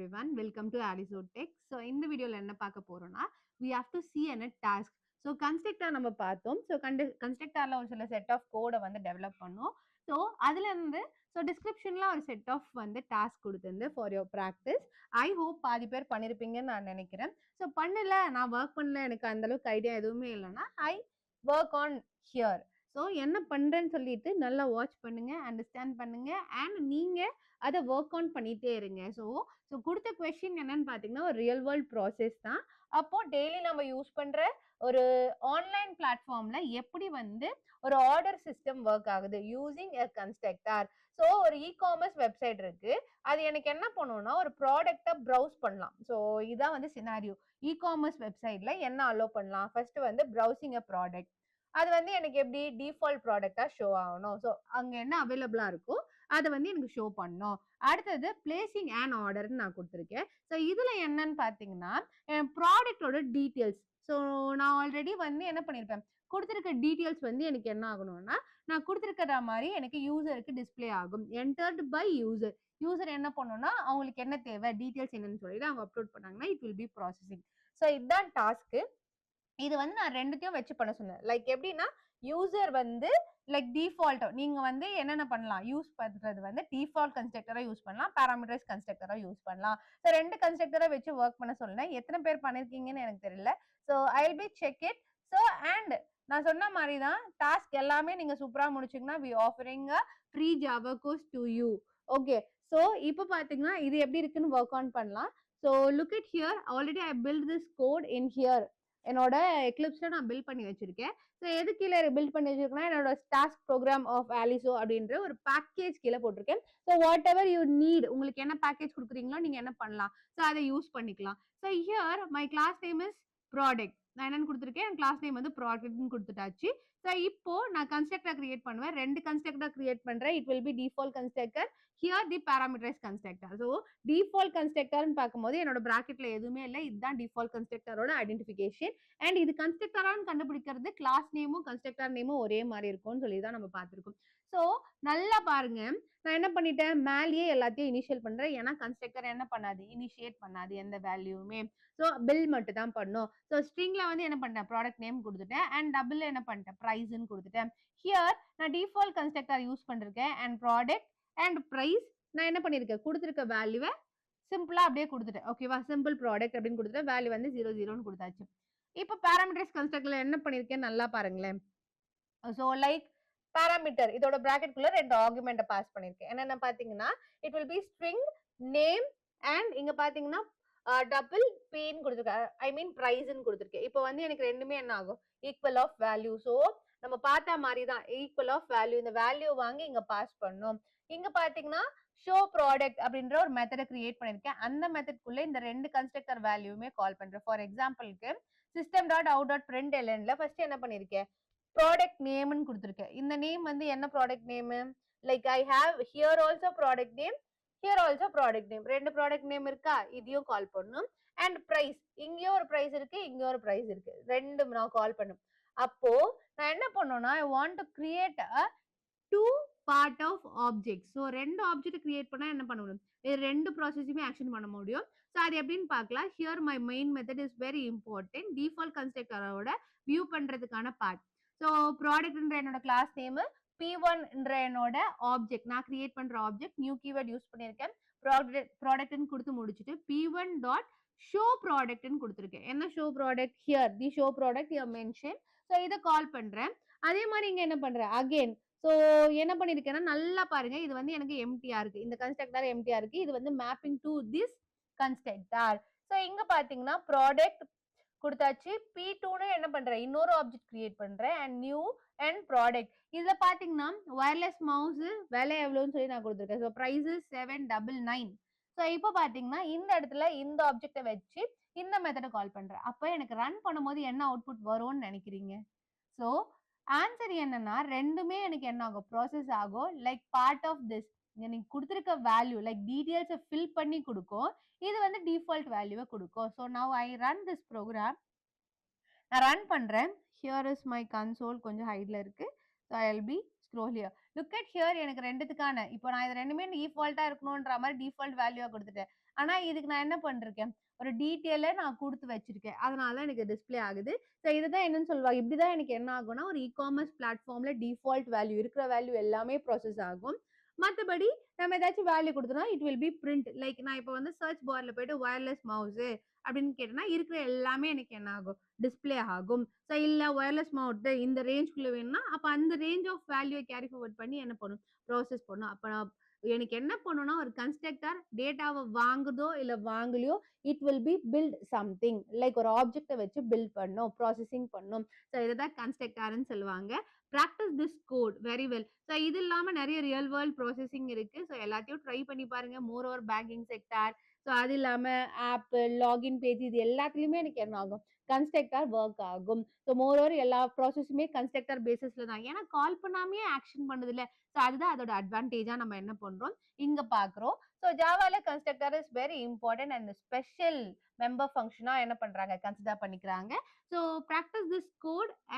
everyone, welcome to Arizode Tech. So இந்த வீடியோல என்ன பார்க்க போறோம்னா we have to see a task. So constructor நம்ம பார்த்தோம். ஸோ கன்ஸ்ட்ரக்டர்ல ஒரு சில செட் ஆஃப் கோடை வந்து டெவலப் பண்ணோம். ஸோ அதுல இருந்து டிஸ்கிரிப்ஷன்ல ஒரு செட் ஆஃப் வந்து டாஸ்க் கொடுத்துருந்து for your practice. I hope பாதி பேர் பண்ணிருப்பீங்கன்னு நான் நினைக்கிறேன். ஸோ பண்ணல, நான் ஒர்க் பண்ணல, எனக்கு அந்த அளவுக்கு ஐடியா எதுவுமே இல்லைன்னா I work on here. So என்ன பண்றேன்னு சொல்லிட்டு நல்லா வாட்ச் பண்ணுங்க, அண்டர்ஸ்டாண்ட் பண்ணுங்க, அண்ட் நீங்க அதை ஒர்க் ஆன் பண்ணிட்டே இருங்க. ஸோ கொடுத்த கொஸ்டின் என்னன்னு பார்த்தீங்கன்னா ஒரு ரியல் வேர்ல்ட் ப்ராசஸ் தான். அப்போ டெய்லி நம்ம யூஸ் பண்ற ஒரு ஆன்லைன் பிளாட்ஃபார்ம்ல எப்படி வந்து ஒரு ஆர்டர் சிஸ்டம் ஒர்க் ஆகுது யூசிங் எ கன்ஸ்ட்ரக்டர். ஸோ ஒரு இ-காமர்ஸ் வெப்சைட் இருக்கு, அது எனக்கு என்ன பண்ணும்னா ஒரு ப்ராடக்டை ப்ரௌஸ் பண்ணலாம். ஸோ இதான் வந்து சினாரியோ. இ-காமர்ஸ் வெப்சைட்ல என்ன அலோ பண்ணலாம்? ஃபர்ஸ்ட் வந்து ப்ரௌசிங் எ ப்ராடக்ட். அது வந்து எனக்கு எப்படி டிஃபால்ட் ப்ராடக்டா ஷோ ஆகணும். ஸோ அங்க என்ன அவைலபிளா இருக்கோ அதை வந்து எனக்கு ஷோ பண்ணணும். அடுத்தது பிளேசிங் அண்ட் ஆர்டர்னு நான் கொடுத்துருக்கேன். ஸோ இதுல என்னன்னு பார்த்தீங்கன்னா ப்ராடக்டோட டீட்டெயில்ஸ். ஸோ நான் ஆல்ரெடி வந்து என்ன பண்ணியிருப்பேன், கொடுத்துருக்க டீட்டெயில்ஸ் வந்து எனக்கு என்ன ஆகணும்னா நான் கொடுத்துருக்கிற மாதிரி எனக்கு யூசருக்கு டிஸ்பிளே ஆகும். Entered by user. யூசர் என்ன பண்ணணும்னா அவங்களுக்கு என்ன தேவை, டீட்டெயில்ஸ் என்னன்னு சொல்லிட்டு அவங்க அப்லோட் பண்ணாங்கன்னா it will B processing. So இதுதான் டாஸ்க்கு. இது வந்து நான் ரெண்டுத்தையும் வச்சு பண்ண சொன்னேன். லைக் எப்படின்னா யூசர் வந்து லைக் டிஃபால்ட் நீங்க வந்து என்னென்ன பண்ணலாம், யூஸ் பண்றது வந்து டிஃபால்ட் கன்ஸ்ட்ரக்டரா யூஸ் பண்ணலாம், பாராமீட்டரைஸ் கன்ஸ்ட்ரக்டரா யூஸ் பண்ணலாம். ஸோ ரெண்டு கன்ஸ்ட்ரக்டரை வச்சு ஒர்க் பண்ண சொன்னேன். எத்தனை பேர் பண்ணிருக்கீங்கன்னு எனக்கு தெரியல. So I will be check it. So and நான் சொன்ன மாதிரி தான் டாஸ்க் எல்லாமே நீங்க சூப்பரா முடிச்சீங்கன்னா we offering a free Java course to you. Okay, so இப்போ பாத்தீங்கன்னா இது எப்படி இருக்குன்னு ஒர்க் ஆன் பண்ணலாம். So look it here. Already I build this code in here. என்னோட எக்லிப்ஸ்ல நான் பில்ட் பண்ணி வச்சிருக்கேன். ஸோ எது கீழே பில்ட் பண்ணி வச்சிருக்கேன்னா என்னோட டாஸ்க் ப்ரோக்ராம் ஆஃப் ஆலிசோ அப்படின்ற ஒரு பேக்கேஜ் கீழே போட்டிருக்கேன். So what ever you need, உங்களுக்கு என்ன பேக்கேஜ் கொடுக்குறீங்களோ நீங்க என்ன பண்ணலாம், ஸோ அதை யூஸ் பண்ணிக்கலாம். So here my class name is product. நான் என்னன்னு கொடுத்துருக்கேன், என் கிளாஸ் நேம் வந்து ப்ராடக்ட்னு கொடுத்துட்டாச்சு. ஸோ இப்போ நான் கன்ஸ்ட்ரக்டர் கிரியேட் பண்ணுவேன். ரெண்டு கன்ஸ்ட்ரக்டர் கிரியேட் பண்றேன். It will be default constructor, here the parameterise constructor. So டிஃபால்ட் கன்ஸ்ட்ரக்டர்னு பார்க்கும்போது என்னோட பிராக்கெட்ல எதுவுமே இல்லை. இதுதான் டிஃபால்ட் கன்ஸ்ட்ரக்டரோட ஐடென்டிஃபிகேஷன். அண்ட் இது கன்ஸ்ட்ரக்டரான்னு கண்டுபிடிக்கிறது கிளாஸ் நேமும் கன்ஸ்ட்ரக்டர் நேமும் ஒரே மாதிரி இருக்கும்னு சொல்லி தான் நம்ம பார்த்துருக்கோம். ஸோ நல்லா பாருங்க, நான் என்ன பண்ணிட்டேன், மேலேயே எல்லாத்தையும் இனிஷியல் பண்றேன். ஏன்னா கன்ஸ்ட்ரக்டர் என்ன பண்ணாது, இனிஷியேட் பண்ணாது எந்த வேல்யூமே. ஸோ பில் மட்டும் தான் பண்ணும். ஸோ ஸ்ட்ரிங்ல வந்து என்ன பண்ணேன், ப்ராடக்ட் நேம் கொடுத்துட்டேன். அண்ட் டபுள் என்ன பண்ணிட்டேன், ப்ரைஸ்ன்னு கொடுத்துட்டேன். ஹியர் நான் டிஃபால்ட் கன்ஸ்ட்ரக்டர் யூஸ் பண்ணிருக்கேன். அண்ட் ப்ராடக்ட் அண்ட் ப்ரைஸ் நான் என்ன பண்ணிருக்கேன், கொடுத்துருக்க வேல்யூவை சிம்பிளா அப்படியே கொடுத்துட்டேன். ஓகேவா, சிம்பிள் ப்ராடக்ட் அப்படின்னு கொடுத்துட்டேன். வேல்யூ வந்து 00ன்னு கொடுத்தாச்சு. இப்போ பாராமீட்டர்ஸ் கன்ஸ்ட்ரக்டர்ல என்ன பண்ணிருக்கேன் நல்லா பாருங்களேன். ஸோ லைக் பாராமீட்டர் இதோட பிராக்கெட்குள்ள ரெண்டு ஆர்குமெண்ட்டை பாஸ் பண்ணிருக்கேன். என்னென்ன பாத்தீங்கன்னா it will B string name and இங்க பாத்தீங்கன்னா டபுள் பின்னு கொடுத்துருக்கேன், ஐ மீன் பிரைஸ்ன்னு கொடுத்துருக்கேன். இப்போ வந்து எனக்கு ரெண்டுமே என்ன ஆகும், ஈக்குவல் ஆஃப் வேல்யூ. ஸோ நம்ம பார்த்த மாதிரி தான் ஈக்குவல் ஆஃப் வேல்யூ. இந்த வேல்யூ வாங்கி இங்க பாஸ் பண்ணும். இங்க பாத்தீங்கன்னா ஷோ ப்ராடக்ட் அப்படின்ற ஒரு மெத்தடை கிரியேட் பண்ணிருக்கேன். அந்த மெத்தட்குள்ள இந்த ரெண்டு கன்ஸ்ட்ரக்டர் வேல்யூமே கால் பண்றேன். ஃபார் எக்ஸாம்பிளுக்கு system dot out dot print எல்என்ல ஃபர்ஸ்ட் என்ன பண்ணிருக்கேன், ப்ராடக்ட் நேம்னு கொடுத்துருக்கேன். இந்த நேம் வந்து என்ன product name, like I have here also product name, here also product name. ரெண்டு ப்ராடக்ட் நேம் இருக்கா, இதையும் கால் பண்ணும். அண்ட் பிரைஸ், இங்கேயும் ஒரு பிரைஸ் இருக்கு, இங்கேயும் ஒரு பிரைஸ் இருக்கு, ரெண்டு நான் கால் பண்ணும். அப்போ நான் என்ன பண்ணோம்னா I want to create a two part of object. So ரெண்டு ஆப்ஜெக்ட் கிரியேட் பண்ணா என்ன பண்ண முடியும், இது ரெண்டு ப்ராசஸுமே ஆக்ஷன் பண்ண முடியும். ஸோ அது எப்படின்னு பார்க்கலாம். Here my main method is very important. Default கன்ஸ்ட்ரக்டரோட வியூ பண்றதுக்கான பார்ட். ஸோ ப்ராடக்ட்ன்ற என்னோட கிளாஸ் நேம், P1ன்ற என்னோட ஆப்ஜெக்ட், நான் கிரியேட் பண்ற ஆப்ஜெக்ட், நியூ கீவேர்ட் யூஸ் பண்ணிருக்கேன். ப்ராடக்ட்னு கொடுத்து முடிச்சுட்டு P1 டாட் ஷோ ப்ராடக்ட்னு கொடுத்துருக்கேன். என்ன show product, here the show product here mention. So இதை கால் பண்றேன். அதே மாதிரி இங்க என்ன பண்றேன், அகைன் ஸோ என்ன பண்ணிருக்கேன்னா நல்லா பாருங்க, இது வந்து எனக்கு எம்டியா இருக்கு, இந்த கன்ஸ்ட்ரக்டர் எம்டியா இருக்கு. இது வந்து mapping to this constructor. So இங்க பாத்தீங்கன்னா ப்ராடக்ட் கொடுத்தாச்சு. P2ன்னு என்ன பண்றேன், இன்னொரு ஆப்ஜெக்ட் கிரியேட் பண்றேன். And new and product. இதுல பாத்தீங்கன்னா வயர்லெஸ் மவுஸ் விலை எவ்வளவுன்னு சொல்லி நான் கொடுத்துருக்கேன். So price 799. ஸோ இப்போ பாத்தீங்கன்னா இந்த இடத்துல இந்த ஆப்ஜெக்டை வச்சு இந்த மெத்தடை கால் பண்றேன். அப்போ எனக்கு ரன் பண்ணும்போது என்ன அவுட்புட் வரும்னு நினைக்கிறீங்க? ஸோ ஆன்சர் என்னன்னா ரெண்டுமே எனக்கு என்ன ஆகும், ப்ராசஸ் ஆகும். லைக் பார்ட் ஆஃப் திஸ் நீங்க கொடுத்துருக்க வேல்யூ லைக் டீடைல்ஸை ஃபில் பண்ணி கொடுக்கும், இது வந்து டிஃபால்ட் வேல்யூவை கொடுக்கும். So now I run this program. நான் ரன் பண்றேன். ஹியர் இஸ் மை கன்சோல், கொஞ்சம் ஹைட்ல இருக்கு. So I will be scroll here. Look at here, எனக்கு ரெண்டுத்துக்கான இப்போ நான் இது ரெண்டுமே டிஃபால்ட்டா இருக்கணும்ன்ற மாதிரி டிஃபால்ட் வேல்யூவா கொடுத்துட்டேன். ஆனா இதுக்கு நான் என்ன பண்ணிருக்கேன், ஒரு டீட்டெயில நான் குடுத்து வச்சிருக்கேன். அதனால தான் எனக்கு டிஸ்ப்ளே ஆகுது. ஸோ இதுதான் என்னன்னு சொல்லுவாங்க. இப்படிதான் எனக்கு என்ன ஆகும்னா, ஒரு இ-காமர்ஸ் பிளாட்ஃபார்ம்ல டிஃபால்ட் வேல்யூ இருக்கிற வேல்யூ எல்லாமே ப்ராசஸ் ஆகும். மத்தபடி நம்ம ஏதாச்சும் வேல்யூ குடுத்தோம்னா, it will be print. Like நான் இப்ப வந்து சர்ச் பார்ல போயிட்டு வயர்லெஸ் மவுஸு அப்படின்னு கேட்டேன்னா, இருக்கிற எல்லாமே எனக்கு என்ன ஆகும்? டிஸ்ப்ளே ஆகும். ஸோ இல்ல வயர்லெஸ் மவுட் இந்த ரேஞ்ச்குள்ள வேணும்னா, அப்ப அந்த ரேஞ்ச் ஆஃப் வேல்யூவ கேரி ஃபார்வர்ட் பண்ணி என்ன பண்ணும்? ப்ராசஸ் பண்ணும். அப்ப நான் எனக்கு என்ன பண்ணும்னா, ஒரு கன்ஸ்ட்ரக்டர் டேட்டாவ வாங்குதோ, இல்ல வாங்கலையோ, it will be build something. Like ஒரு ஆப்ஜெக்ட்ட வச்சு பில்ட் பண்ணும், ப்ராசஸிங் பண்ணும். ஸோ இததான் கன்ஸ்ட்ரக்டர்ன்னு சொல்லுவாங்க. Practice this code very well. So இது இல்லாம நெறைய ரியல் வேர்ல்ட் ப்ராசஸிங் இருக்கு. ஸோ எல்லாத்தையும் ட்ரை பண்ணி பாருங்க. Moreover banking sector, so அது இல்லாம ஆப், லாகின் பேஜ் இது எல்லாத்துலயுமே எனக்கு என்ன ஆகும்? கன்ஸ்ட்ரக்டர் வொர்க் ஆகும். ஸோ மோர் ஓவர் எல்லா ப்ராசஸுமே கன்ஸ்ட்ரக்டர் பேசிஸ்ல தான். ஏன்னா கால் பண்ணாமயே ஆக்ஷன் பண்ணுதுல்ல. ஸோ அதுதான் அதோட அட்வான்டேஜா நம்ம என்ன பண்றோம்? இங்க பார்க்குறோம். ஸோ ஜாவால constructor is very important and special member ஃபங்ஷனா என்ன பண்றாங்க? கன்சிடர் பண்ணிக்கிறாங்க. So practice this code